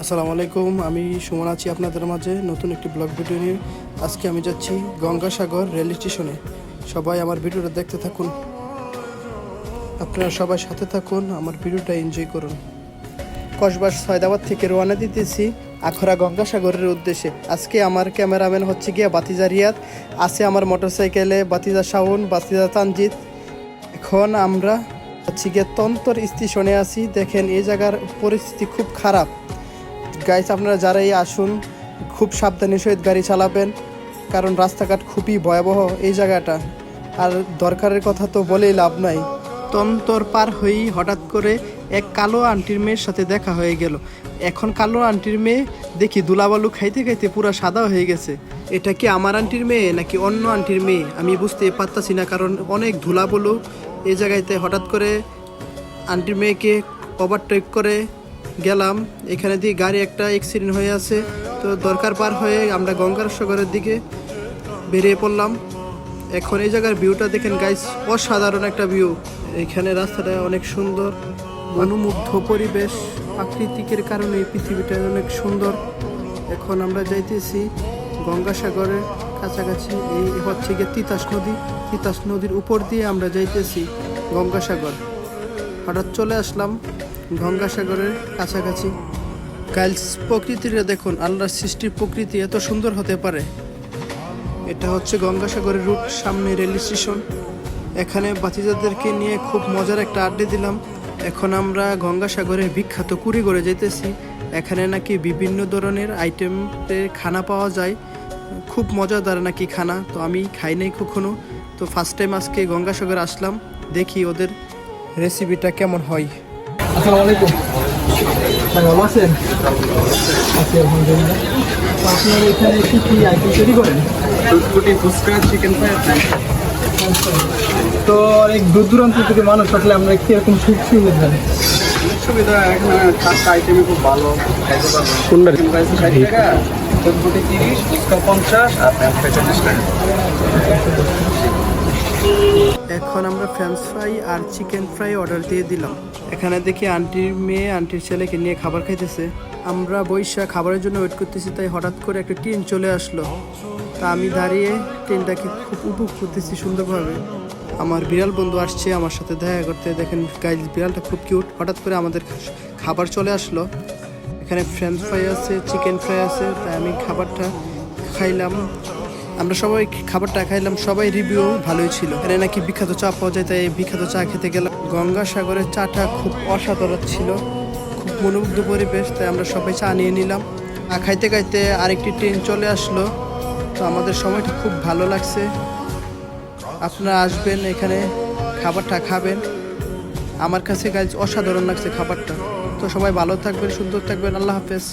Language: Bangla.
আসসালামু আলাইকুম, আমি সুমন আছি আপনাদের মাঝে নতুন একটি ব্লগ ভিডিও নিয়ে। আজকে আমি যাচ্ছি গঙ্গাসাগর রেল স্টেশনে। সবাই আমার ভিডিওটা দেখতে থাকুন, আপনারা সবাই সাথে থাকুন, আমার ভিডিওটা এনজয় করুন। কসবাস সয়দাবাদ থেকে রওনা দিতেছি আখড়া গঙ্গাসাগরের উদ্দেশ্যে। আজকে আমার ক্যামেরাম্যান হচ্ছে গিয়া বাতিজা রিয়াদ, আছে আমার মোটরসাইকেলে বাতিজা শাওন, বাতিজা তানজিৎ। এখন আমরা হচ্ছে গিয়ে তন্তর স্টেশনে আছি। দেখেন এই জায়গার পরিস্থিতি খুব খারাপ গাইস, আপনারা যারাই আসুন খুব সাবধানের সহিত গাড়ি চালাবেন, কারণ রাস্তাঘাট খুবই ভয়াবহ এই জায়গাটা। আর দরকারের কথা তো বলেই লাভ নাই। তন্তর পার হয়েই হঠাৎ করে এক কালো আন্টির মেয়ের সাথে দেখা হয়ে গেল। এখন কালো আন্টির মেয়ে দেখি দুলাবালু খাইতে খাইতে পুরো সাদা হয়ে গেছে। এটা কি আমার আন্টির মেয়ে নাকি অন্য আন্টির মেয়ে আমি বুঝতে পারতাছি না, কারণ অনেক ধুলাবালু এই জায়গাতে। হঠাৎ করে আন্টির মেয়েকে ওভারটেক করে গেলাম, এখানে দিয়ে গাড়ি একটা অ্যাক্সিডেন্ট হয়ে আছে। তো দরকার পার হয়ে আমরা গঙ্গাসাগরের দিকে বেরিয়ে পড়লাম। এখন এই জায়গার ভিউটা দেখেন গাইস, অসাধারণ একটা ভিউ। এখানে রাস্তাটা অনেক সুন্দর, মনোমুগ্ধ পরিবেশ, প্রাকৃতিকের কারণে এই পৃথিবীটা অনেক সুন্দর। এখন আমরা যাইতেছি গঙ্গাসাগরের কাছাকাছি। এই হচ্ছে গিয়ে তিতাস নদী, তিতাস নদীর উপর দিয়ে আমরা যাইতেছি গঙ্গাসাগর। হঠাৎ চলে আসলাম গঙ্গাসাগরের কাছাকাছি। গাইস প্রকৃতিটা দেখুন, আল্লাহর সৃষ্টির প্রকৃতি এত সুন্দর হতে পারে। এটা হচ্ছে গঙ্গাসাগরের রুট, সামনে রেল স্টেশন। এখানে বাতিজাদেরকে নিয়ে খুব মজার একটা আড্ডা দিলাম। এখন আমরা গঙ্গাসাগরের বিখ্যাত কুড়িঘরে যেতেছি। এখানে নাকি বিভিন্ন ধরনের আইটেমের খানা পাওয়া যায়, খুব মজাদার নাকি খানা। তো আমি খাই নাই কখনো, তো ফার্স্ট টাইম আজকে গঙ্গাসাগর আসলাম, দেখি ওদের রেসিপিটা কেমন হয়। আসসালামু আলাইকুম ভাই, ভালো আছেন? আছি আলহামদুলিল্লাহ। তো আপনার এখানে কি কি আইটেম তৈরি করেন? ফুটফুটি, ফুচকা, চিকেন ফ্রাই। তো অনেক দূর দূরান্ত থেকে মানুষ আসলে আমরা কীরকম সুবিধা দেন? সুবিধা এখানে 4টা আইটেমই খুব ভালো খাইতে পারবেন। কোনটা? চিকেন ফ্রাই 60 টাকা, ফুটফুটি 30, ফুচকা 50 আর ফ্রেঞ্চ ফ্রাই 40 টাকা। এখন আমরা ফ্রেঞ্চ ফ্রাই আর চিকেন ফ্রাই অর্ডার দিয়ে দিলাম। এখানে দেখি আন্টির মেয়ে আন্টির ছেলেকে নিয়ে খাবার খাইতেছে। আমরা বৈশা খাবারের জন্য ওয়েট করতেছি, তাই হঠাৎ করে একটা ট্রেন চলে আসলো। তা আমি দাঁড়িয়ে ট্রেনটাকে খুব উপভোগ করতেছি সুন্দরভাবে। আমার বিড়াল বন্ধু আসছে আমার সাথে দেখা করতে। দেখেন গাইস, বিড়ালটা খুব কিউট। হঠাৎ করে আমাদের খাবার চলে আসলো। এখানে ফ্রেঞ্চ ফ্রাই আছে, চিকেন ফ্রাই আছে, তাই আমি খাবারটা খাইলাম। আমরা সবাই খাবারটা খাইলাম, সবাই রিভিউ ভালোই ছিল। এখানে নাকি বিখ্যাত চা পাওয়া যায়, তাই বিখ্যাত চা খেতে গেলাম। গঙ্গাসাগরের চাটা খুব অসাধারণ ছিল, খুব মনোমুগ্ধ পরিবেশ, তাই আমরা সবাই চা নিয়ে নিলাম। খাইতে খাইতে আরেকটি ট্রেন চলে আসলো, তো আমাদের সময়টা খুব ভালো লাগছে। আপনারা আসবেন, এখানে খাবারটা খাবেন। আমার কাছে গাইজ অসাধারণ লাগছে খাবারটা। তো সবাই ভালো থাকবেন, সুন্দর থাকবেন, আল্লাহ হাফেজ।